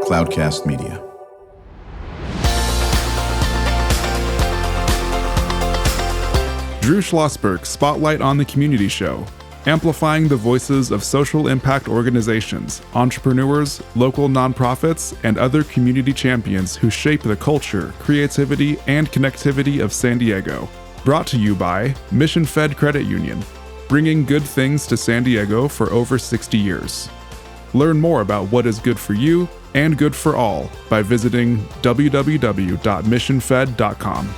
Cloudcast Media. Drew Schlosberg Spotlight on the Community Show, amplifying the voices of social impact organizations, entrepreneurs, local nonprofits, and other community champions who shape the culture, creativity, and connectivity of San Diego. Brought to you by Mission Fed Credit Union, bringing good things to San Diego for over 60 years. Learn more about what is good for you and good for all by visiting www.missionfed.com.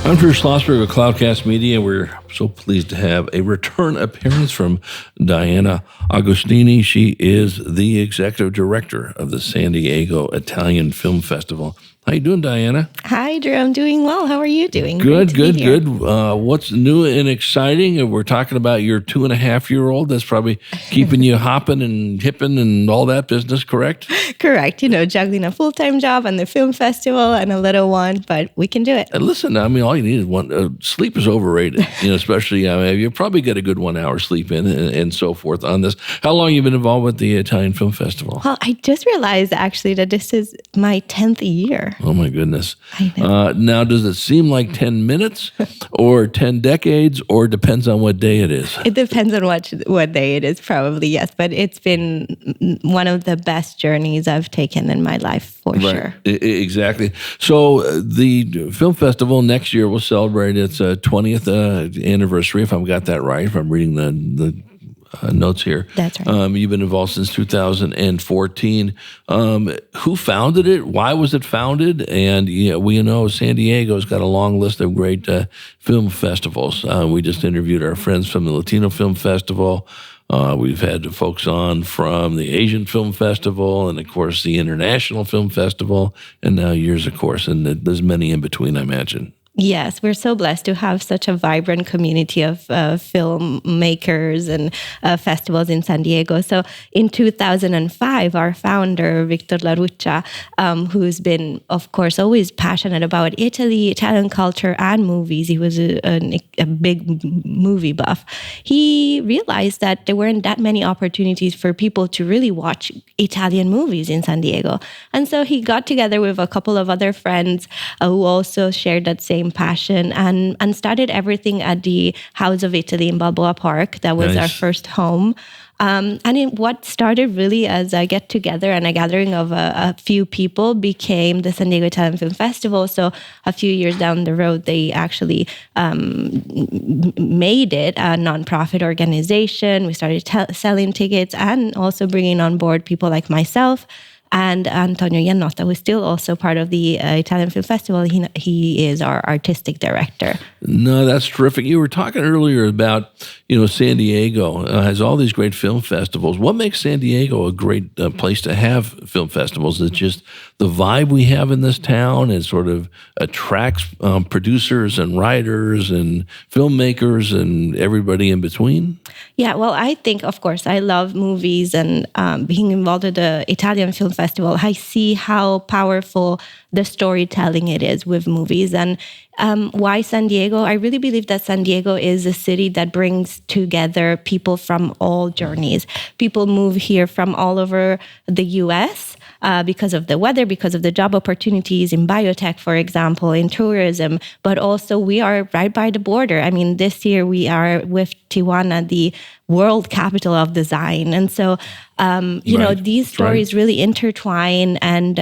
I'm Drew Schlosberg of Cloudcast Media. We're so pleased to have a return appearance from Diana Agostini. She is the executive director of the San Diego Italian Film Festival. How you doing, Diana? Hi, Drew. I'm doing well. How are you doing? Good. What's new and exciting? We're talking about your 2.5-year-old. That's probably keeping you hopping and hipping and all that business, correct? Correct. Juggling a full-time job and the film festival and a little one, but we can do it. And listen, all you need is one. Sleep is overrated, especially you probably get a good 1 hour sleep in and so forth on this. How long have you been involved with the Italian Film Festival? Well, I just realized actually that this is my 10th year. Oh, my goodness. I know. Now, does it seem like 10 minutes or 10 decades or depends on what day it is? It depends on what day it is, probably, yes. But it's been one of the best journeys I've taken in my life, for sure. Exactly. So the film festival next year will celebrate its 20th anniversary, if I've got that right, if I'm reading the notes here. That's right. You've been involved since 2014. Who founded it? Why was it founded? And we know San Diego's got a long list of great film festivals. We just interviewed our friends from the Latino Film Festival. We've had folks on from the Asian Film Festival and, of course, the International Film Festival, and now yours, of course, and there's many in between, I imagine. Yes, we're so blessed to have such a vibrant community of filmmakers and festivals in San Diego. So in 2005, our founder, Victor LaRuccia, who's been, of course, always passionate about Italy, Italian culture, and movies. He was a big movie buff. He realized that there weren't that many opportunities for people to really watch Italian movies in San Diego. And so he got together with a couple of other friends who also shared that same passion and started everything at the House of Italy in Balboa Park. That was our first home. What started really as a get-together and a gathering of a few people became the San Diego Italian Film Festival. So a few years down the road, they actually made it a nonprofit organization. We started selling tickets and also bringing on board people like myself and Antonio Iannotta, who is still also part of the Italian Film Festival. He is our artistic director. No, that's terrific. You were talking earlier about, San Diego has all these great film festivals. What makes San Diego a great place to have film festivals? Is it just the vibe we have in this town? It sort of attracts producers and writers and filmmakers and everybody in between? Yeah, well, I think, of course, I love movies and being involved with the Italian Film Festival, I see how powerful the storytelling it is with movies. And why San Diego? I really believe that San Diego is a city that brings together people from all journeys. People move here from all over the U.S., because of the weather, because of the job opportunities in biotech, for example, in tourism, but also we are right by the border. I mean, this year we are with Tijuana, the world capital of design. And so, these stories really intertwine, and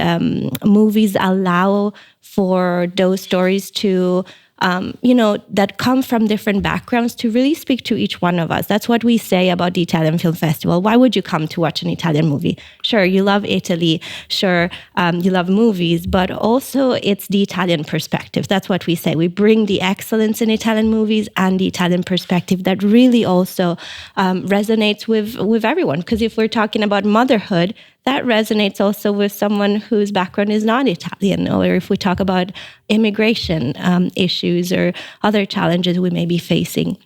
movies allow for those stories to that come from different backgrounds to really speak to each one of us. That's what we say about the Italian Film Festival. Why would you come to watch an Italian movie? Sure, you love Italy. Sure, you love movies, but also it's the Italian perspective. That's what we say. We bring the excellence in Italian movies and the Italian perspective that really also resonates with everyone. Because if we're talking about motherhood, that resonates also with someone whose background is not Italian, or if we talk about immigration issues or other challenges we may be facing.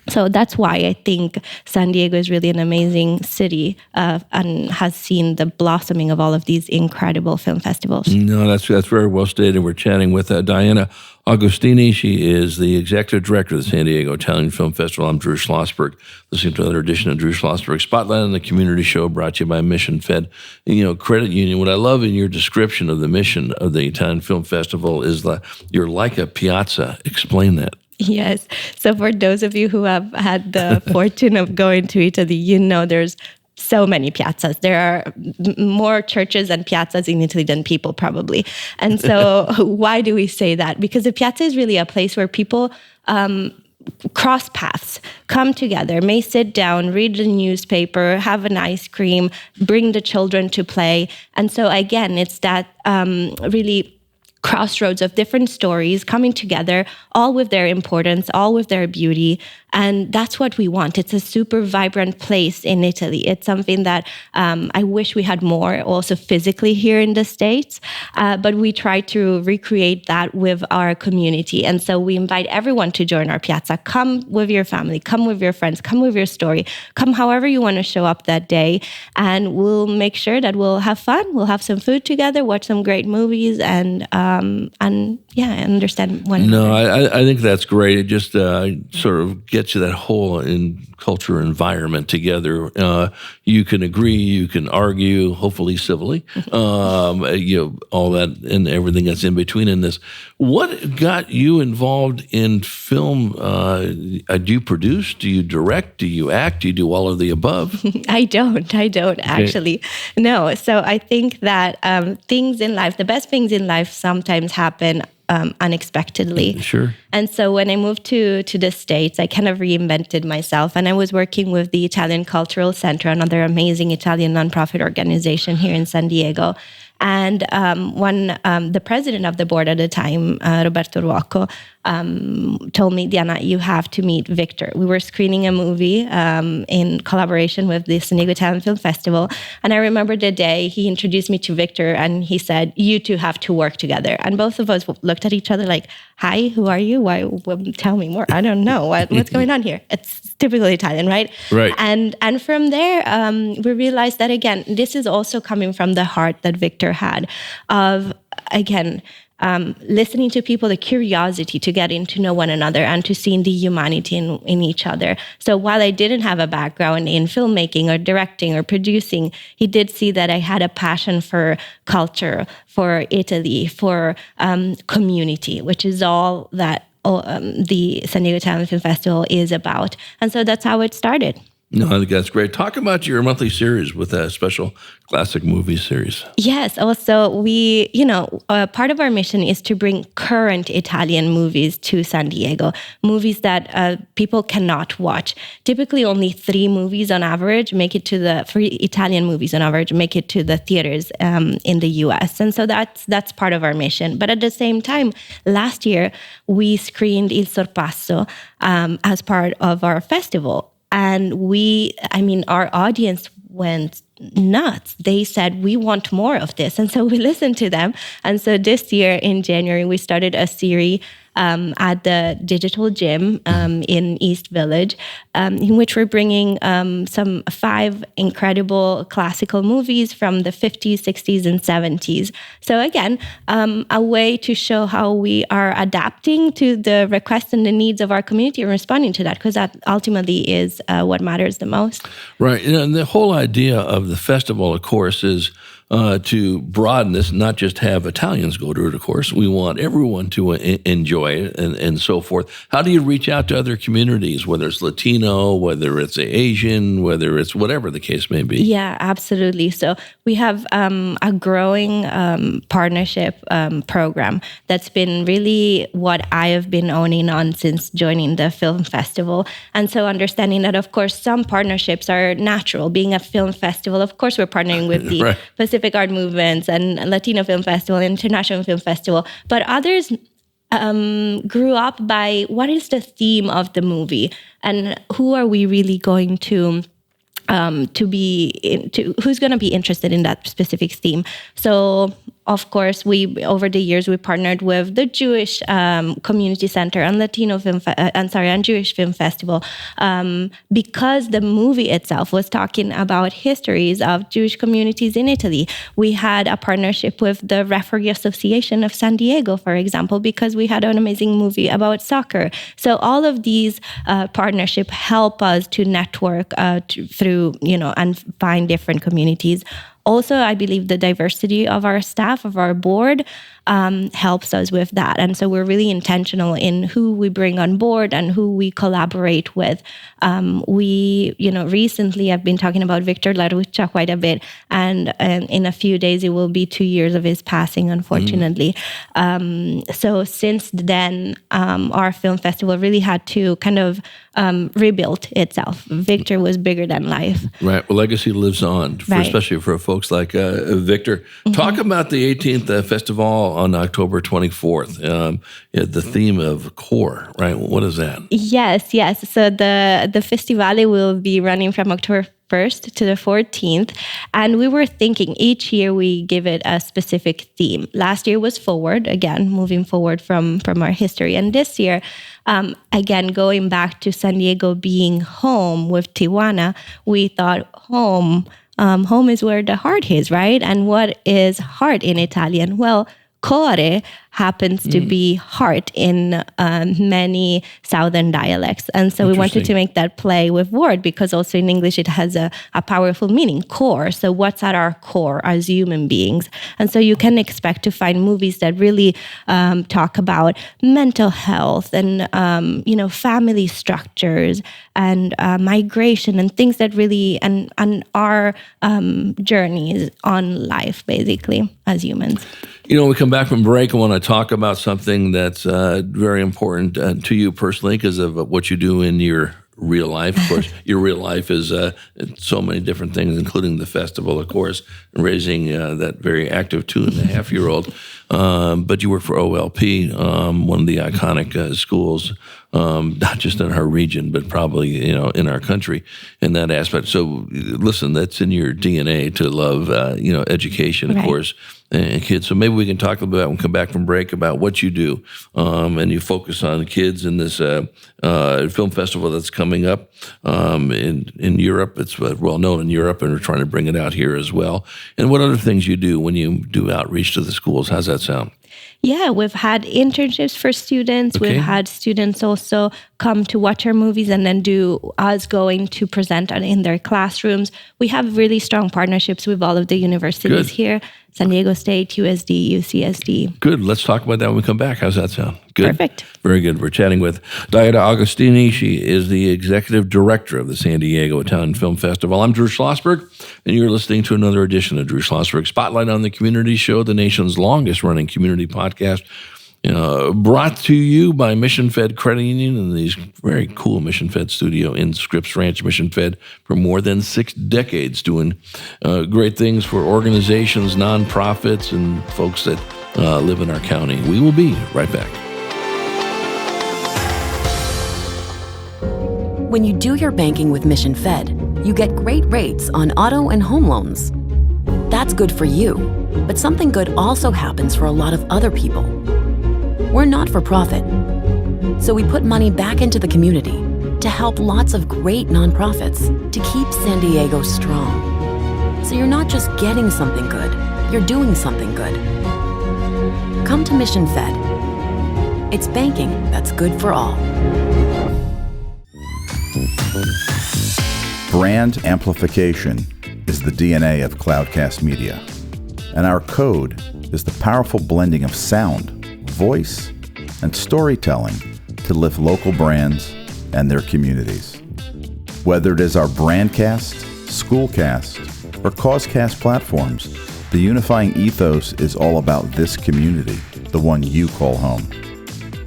So that's why I think San Diego is really an amazing city and has seen the blossoming of all of these incredible film festivals. No, that's very well stated. We're chatting with Diana Agostini. She is the executive director of the San Diego Italian Film Festival. I'm Drew Schlosberg, listening to another edition of Drew Schlosberg Spotlight on the Community Show, brought to you by Mission Fed, Credit Union. What I love in your description of the mission of the Italian Film Festival is you're like a piazza. Explain that. Yes. So for those of you who have had the fortune of going to Italy, there's so many piazzas. There are more churches and piazzas in Italy than people, probably. And so why do we say that? Because the piazza is really a place where people cross paths, come together, may sit down, read the newspaper, have an ice cream, bring the children to play. And so again, it's that really crossroads of different stories coming together, all with their importance, all with their beauty. And that's what we want. It's a super vibrant place in Italy. It's something that I wish we had more also physically here in the States, but we try to recreate that with our community. And so we invite everyone to join our piazza. Come with your family, come with your friends, come with your story, come however you want to show up that day. And we'll make sure that we'll have fun. We'll have some food together, watch some great movies, and understand one another. No, I think that's great. It just sort of gets you that whole culture environment together. You can agree, you can argue, hopefully civilly, all that and everything that's in between in this. What got you involved in film? Do you produce? Do you direct? Do you act? Do you do all of the above? I don't actually. No. So I think that the best things in life sometimes happen unexpectedly. Sure. And so when I moved to the States, I kind of reinvented myself, and I was working with the Italian Cultural Center, another amazing Italian nonprofit organization here in San Diego. And the president of the board at the time, Roberto Ruocco, told me, Diana, you have to meet Victor. We were screening a movie in collaboration with the San Diego Italian Film Festival. And I remember the day he introduced me to Victor, and he said, you two have to work together. And both of us looked at each other like, hi, who are you? Why? Tell me more. I don't know. What's going on here? It's typically Italian, right? Right. And from there, we realized that, again, this is also coming from the heart that Victor had of, again, listening to people, the curiosity to getting to know one another and to seeing the humanity in each other. So while I didn't have a background in filmmaking or directing or producing, he did see that I had a passion for culture, for Italy, for community, which is all that the San Diego Italian Film Festival is about. And so that's how it started. No, I think that's great. Talk about your monthly series with a special classic movie series. Yes. Also, we, part of our mission is to bring current Italian movies to San Diego, movies that people cannot watch. Typically, only 3 movies on average make it to the 3 Italian movies on average make it to the theaters in the U.S. And so that's part of our mission. But at the same time, last year we screened Il Sorpasso as part of our festival. And our audience went nuts. They said, we want more of this. And so we listened to them. And so this year in January, we started a series at the Digital Gym in East Village, in which we're bringing some 5 incredible classical movies from the 50s, 60s, and 70s. So again, a way to show how we are adapting to the requests and the needs of our community and responding to that, because that ultimately is what matters the most. Right. And the whole idea of the festival, of course, is to broaden this, not just have Italians go to it, of course. We want everyone to enjoy it and so forth. How do you reach out to other communities, whether it's Latino, whether it's Asian, whether it's whatever the case may be? Yeah, absolutely. So we have a growing partnership program that's been really what I have been owning on since joining the film festival. And so understanding that, of course, some partnerships are natural. Being a film festival, of course, we're partnering with the right. Pacific Art Movements and Latino Film Festival, International Film Festival. But others grew up by what is the theme of the movie and who are we really going to who's going to be interested in that specific theme. So Of course, over the years we partnered with the Jewish Community Center and Latino and Jewish Film Festival, because the movie itself was talking about histories of Jewish communities in Italy. We had a partnership with the Referee Association of San Diego, for example, because we had an amazing movie about soccer. So all of these partnerships help us to network through, and find different communities. Also, I believe the diversity of our staff, of our board, helps us with that. And so we're really intentional in who we bring on board and who we collaborate with. Recently I've been talking about Victor LaRuccia quite a bit, and in a few days it will be 2 years of his passing, unfortunately. So since then, our film festival really had to kind of rebuild itself. Victor was bigger than life. Right. Well, legacy lives on, especially for folks like Victor. Mm-hmm. Talk about the 18th festival on October 24th. The theme of core, right? What is that? Yes. So the feStivale will be running from October 1st to the 14th. And we were thinking each year we give it a specific theme. Last year was forward, again, moving forward from our history. And this year, again, going back to San Diego being home with Tijuana, we thought home is where the heart is, right? And what is heart in Italian? Well, core happens to be heart in many southern dialects. And so we wanted to make that play with word, because also in English it has a powerful meaning, core. So what's at our core as human beings? And so you can expect to find movies that really talk about mental health and, family structures and migration and things that really, and our journeys on life, basically, as humans. When we come back from break, I want to talk about something that's very important to you personally because of what you do in your real life. Of course, your real life is so many different things, including the festival, of course, and raising that very active 2.5-year-old. But you work for OLP, one of the iconic schools, not just in our region, but probably in our country in that aspect. So, listen, that's in your DNA to love education, of course, and kids. So maybe we can talk about when we come back from break about what you do, and you focus on kids in this film festival that's coming up in Europe. It's well known in Europe, and we're trying to bring it out here as well. And what other things you do when you do outreach to the schools? How's that sound? Yeah, we've had internships for students. Okay. We've had students also come to watch our movies and then do us going to present in their classrooms. We have really strong partnerships with all of the universities here, San Diego State, USD, UCSD. Good. Let's talk about that when we come back. How's that sound? Good. Perfect. Very good. We're chatting with Diana Agostini. She is the executive director of the San Diego Italian Film Festival. I'm Drew Schlosberg, and you're listening to another edition of Drew Schlosberg Spotlight on the Community Show, the nation's longest-running community podcast, brought to you by Mission Fed Credit Union and these very cool Mission Fed studio in Scripps Ranch. Mission Fed for more than 6 decades doing great things for organizations, nonprofits, and folks that live in our county. We will be right back. When you do your banking with Mission Fed, you get great rates on auto and home loans. That's good for you, but something good also happens for a lot of other people. We're not for profit, so we put money back into the community to help lots of great nonprofits to keep San Diego strong. So you're not just getting something good, you're doing something good. Come to Mission Fed. It's banking that's good for all. Brand amplification is the DNA of Cloudcast Media, and our code is the powerful blending of sound, voice, and storytelling to lift local brands and their communities. Whether it is our Brandcast, Schoolcast, or Causecast platforms, the unifying ethos is all about this community, the one you call home.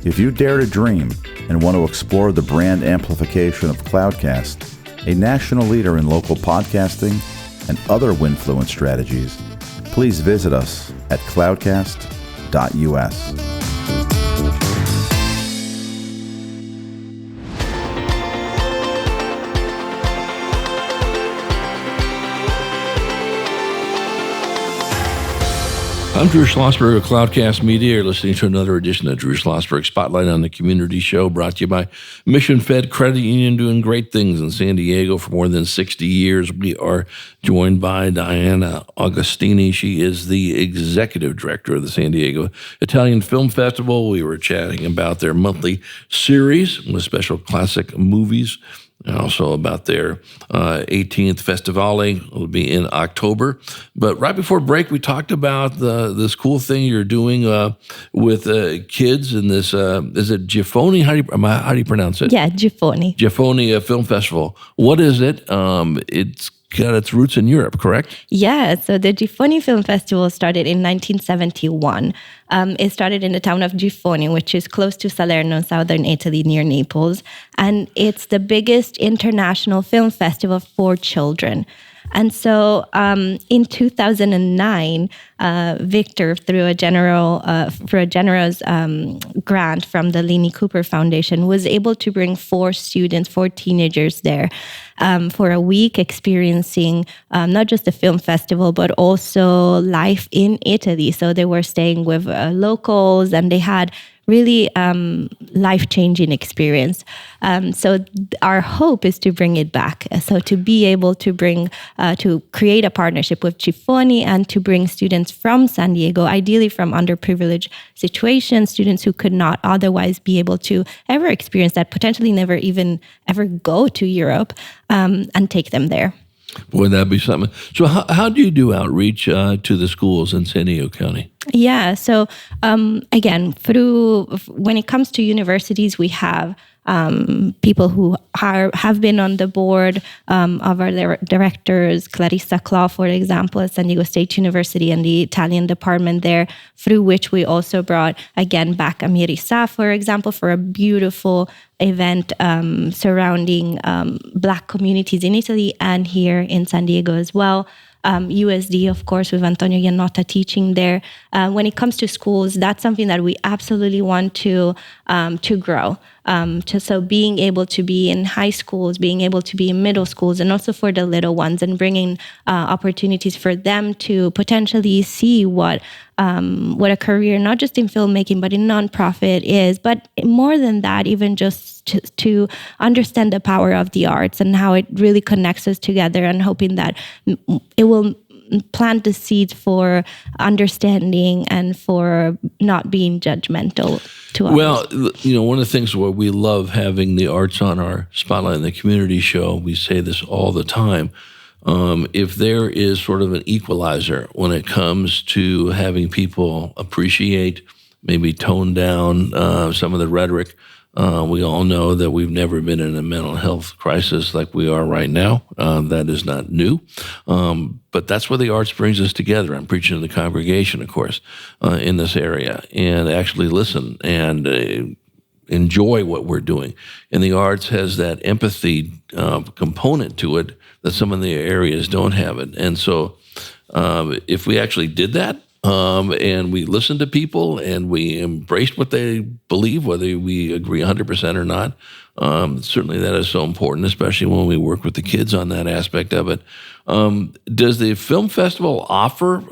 If you dare to dream and want to explore the brand amplification of Cloudcast, a national leader in local podcasting and other Winfluence strategies, please visit us at cloudcast.us. I'm Drew Schlosberg of Cloudcast Media. You're listening to another edition of Drew Schlosberg Spotlight on the Community Show, brought to you by Mission Fed Credit Union, doing great things in San Diego for more than 60 years. We are joined by Diana Agostini. She is the executive director of the San Diego Italian Film Festival. We were chatting about their monthly series with special classic movies, and also about their 18th feStivale. It'll be in October. But right before break, we talked about this cool thing you're doing with kids in this, is it Giffoni? How do you pronounce it? Yeah, Giffoni. Giffoni Film Festival. What is it? It's got its roots in Europe, correct? Yeah, so the Giffoni Film Festival started in 1971. It started in the town of Giffoni, which is close to Salerno, southern Italy, near Naples. And it's the biggest international film festival for children. And so in 2009, Victor, through a generous grant from the Lini Cooper Foundation, was able to bring 4 teenagers there for a week, experiencing not just the film festival, but also life in Italy. So they were staying with locals, and they had really life-changing experience. So our hope is to bring it back. So to be able to to create a partnership with Giffoni and to bring students from San Diego, ideally from underprivileged situations, students who could not otherwise be able to ever experience that, potentially never even ever go to Europe, and take them there. Boy, that'd be something. So how do you do outreach to the schools in San Diego County? Yeah, so again, when it comes to universities, we have people who have been on the board of our directors, Clarissa Claw, for example, at San Diego State University and the Italian department there, through which we also brought, again, back Amiri Sa, for example, for a beautiful event surrounding Black communities in Italy and here in San Diego as well. USD, of course, with Antonio Iannotta teaching there. When it comes to schools, that's something that we absolutely want to grow. So being able to be in high schools, being able to be in middle schools, and also for the little ones, and bringing opportunities for them to potentially see what a career, not just in filmmaking, but in nonprofit is. But more than that, even just to understand the power of the arts and how it really connects us together, and hoping that it will plant the seeds for understanding and for not being judgmental to others. Well, one of the things where we love having the arts on our Spotlight in the Community show, we say this all the time, if there is sort of an equalizer when it comes to having people appreciate, maybe tone down some of the rhetoric, we all know that we've never been in a mental health crisis like we are right now. That is not new. But that's where the arts brings us together. I'm preaching to the congregation, of course, in this area, and actually listen and enjoy what we're doing. And the arts has that empathy component to it that some of the areas don't have it. And so if we actually did that, and we listened to people and we embraced what they believe, whether we agree 100% or not, certainly that is so important, especially when we work with the kids on that aspect of it. Does the film festival offer,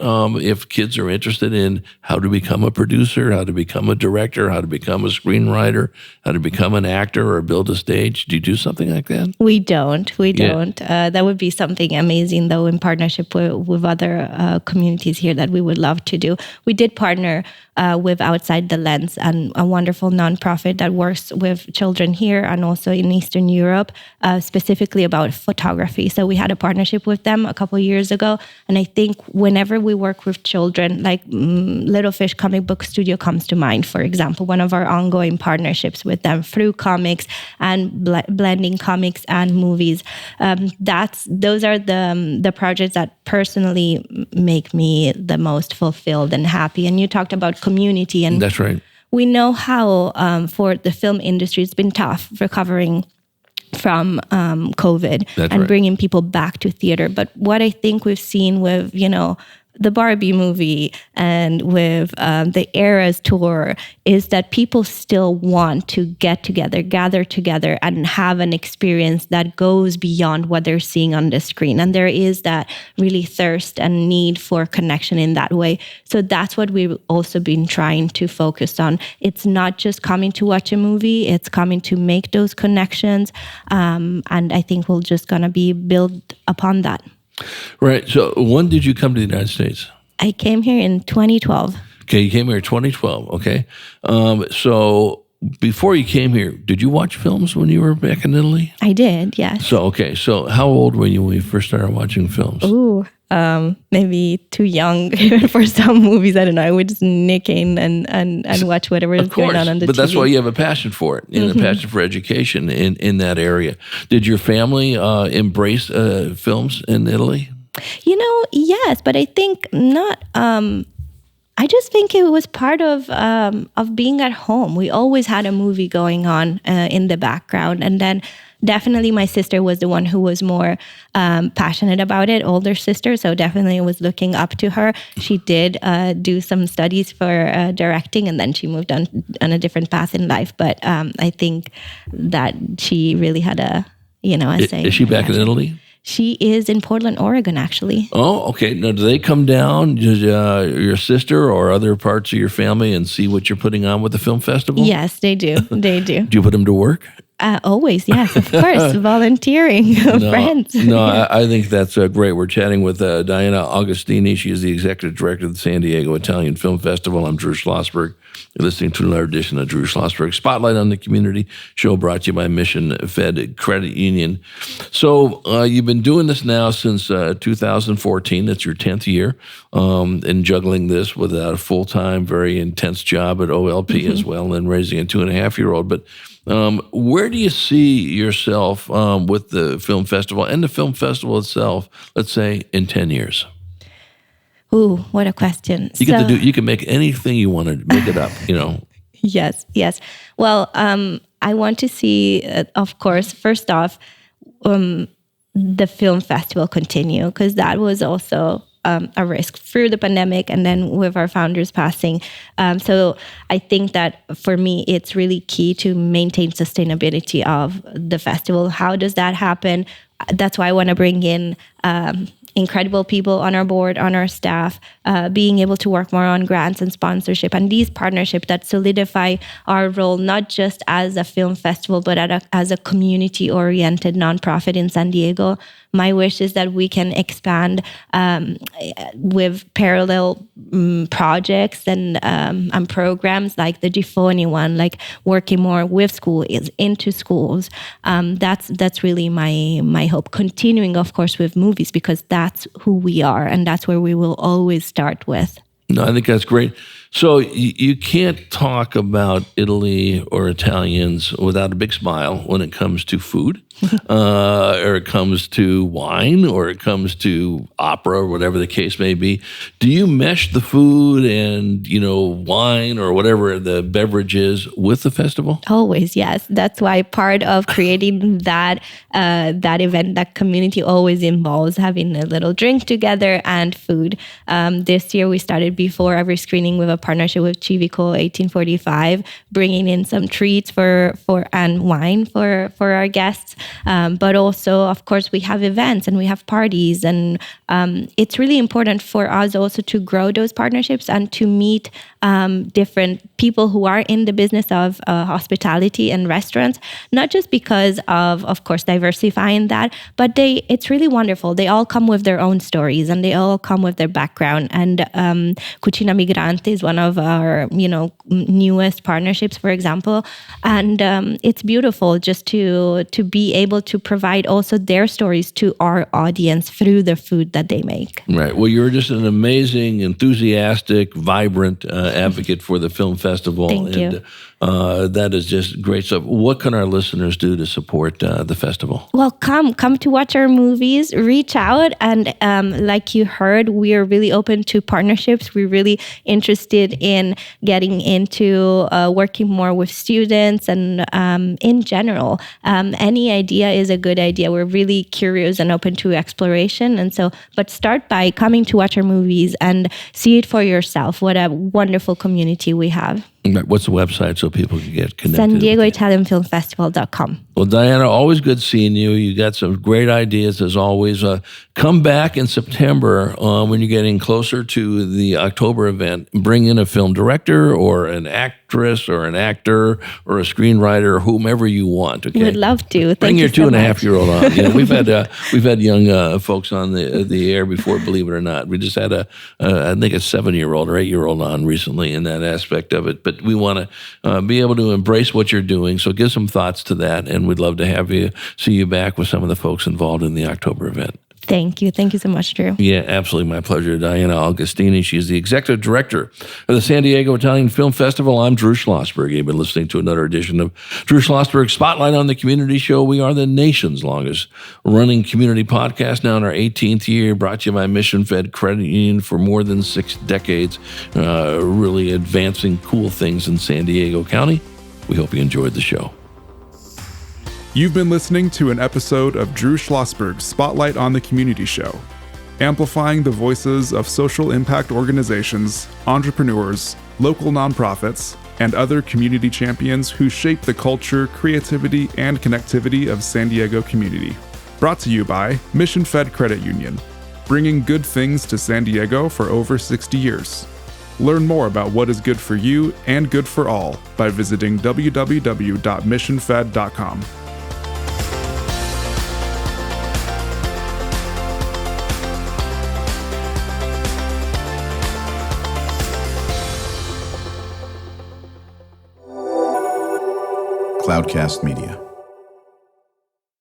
if kids are interested in how to become a producer, how to become a director, how to become a screenwriter, how to become an actor or build a stage, do you do something like that? We don't. That would be something amazing, though, in partnership with other communities here that we would love to do. We did partner with Outside the Lens, and a wonderful nonprofit that works with children here and also in Eastern Europe, specifically about photography. So we had a partnership with them a couple of years ago, and I think whenever we work with children, like Little Fish Comic Book Studio comes to mind, for example, one of our ongoing partnerships with them through comics and blending comics and movies. Those are the projects that personally make me the most fulfilled and happy. And you talked about community, and that's right. We know how for the film industry it's been tough recovering from COVID and bringing people back to theater. But what I think we've seen with the Barbie movie and with the Eras tour is that people still want to get together, gather together, and have an experience that goes beyond what they're seeing on the screen. And there is that really thirst and need for connection in that way. So that's what we've also been trying to focus on. It's not just coming to watch a movie, it's coming to make those connections. And I think we're just going to be built upon that. Right. So when did you come to the United States? I came here in 2012. Okay, you came here in 2012. Okay. So before you came here, did you watch films when you were back in Italy? I did, yes. So, okay. So how old were you when you first started watching films? Ooh, maybe too young for some movies. I don't know. I would just nick in and watch whatever is going on the but TV. that's why you have a passion for it and a passion for education in that area. Did your family embrace films in Italy? Yes, but I think not. I just think it was part of being at home. We always had a movie going on in the background, and then definitely my sister was the one who was more passionate about it, older sister. So definitely I was looking up to her. She did do some studies for directing, and then she moved on a different path in life. But I think that she really had a say. Is she back in Italy? She is in Portland, Oregon, actually. Oh, okay. Now, do they come down, your sister or other parts of your family, and see what you're putting on with the film festival? Yes, they do. They do. Do you put them to work? Always, yes, of course. Volunteering, friends. No, I think that's great. We're chatting with Diana Agostini. She is the executive director of the San Diego Italian Film Festival. I'm Drew Schlosberg. You're listening to another edition of Drew Schlosberg Spotlight on the Community show, brought to you by Mission Fed Credit Union. So you've been doing this now since 2014. That's your 10th year, and juggling this with a full-time, very intense job at OLP as well, and raising a 2.5-year-old. But where do you see yourself with the film festival and the film festival itself, let's say, in 10 years? Ooh, what a question. You can make anything you want to make it up, Yes. Well, I want to see, of course, first off, the film festival continue, because that was also a risk through the pandemic and then with our founders passing. So I think that for me, it's really key to maintain sustainability of the festival. How does that happen? That's why I want to bring in incredible people on our board, on our staff, being able to work more on grants and sponsorship and these partnerships that solidify our role, not just as a film festival, but as a community-oriented nonprofit in San Diego. My wish is that we can expand with parallel projects and programs like the Giffoni one, like working more with schools, into schools. That's really my hope. Continuing, of course, with movies, because that's who we are and that's where we will always start with. No, I think that's great. So you can't talk about Italy or Italians without a big smile when it comes to food, or it comes to wine, or it comes to opera, or whatever the case may be. Do you mesh the food and, wine or whatever the beverage is with the festival? Always, yes. That's why part of creating that event, that community, always involves having a little drink together and food. This year we started before every screening with a partnership with Civico 1845, bringing in some treats and wine for our guests. But also, of course, we have events and we have parties, and it's really important for us also to grow those partnerships and to meet different people who are in the business of hospitality and restaurants, not just because of course, diversifying that, but it's really wonderful. They all come with their own stories and they all come with their background. And Cucina Migrante is one of our, newest partnerships, for example. And it's beautiful just to be able to provide also their stories to our audience through the food that they make. Right. Well, you're just an amazing, enthusiastic, vibrant advocate for the film festival. Thank you. That is just great stuff. What can our listeners do to support the festival? Well, come to watch our movies, reach out. And like you heard, we are really open to partnerships. We're really interested in getting into working more with students and in general. Any idea is a good idea. We're really curious and open to exploration. And so, but start by coming to watch our movies and see it for yourself. What a wonderful community we have. What's the website so people can get connected? San Diego Italian Film Festival.com. Well, Diana, always good seeing you. You got some great ideas as always. Come back in September when you're getting closer to the October event. Bring in a film director or an actress or an actor or a screenwriter or whomever you want. Okay, would love to. Bring your Thank you so much. 2.5-year-old on. You know, we've had young folks on the air before, believe it or not. We just had I think a 7-year-old or 8-year-old on recently in that aspect of it. But we want to be able to embrace what you're doing. So give some thoughts to that, and we'd love to see you back with some of the folks involved in the October event. Thank you. Thank you so much, Drew. Yeah, absolutely. My pleasure. Diana Agostini. She's the executive director of the San Diego Italian Film Festival. I'm Drew Schlosberg. You've been listening to another edition of Drew Schlosberg Spotlight on the Community Show. We are the nation's longest running community podcast, now in our 18th year, brought to you by Mission Fed Credit Union for more than 6 decades, really advancing cool things in San Diego County. We hope you enjoyed the show. You've been listening to an episode of Drew Schlosberg's Spotlight on the Community Show, amplifying the voices of social impact organizations, entrepreneurs, local nonprofits, and other community champions who shape the culture, creativity, and connectivity of San Diego community. Brought to you by Mission Fed Credit Union, bringing good things to San Diego for over 60 years. Learn more about what is good for you and good for all by visiting www.missionfed.com. Cloudcast Media.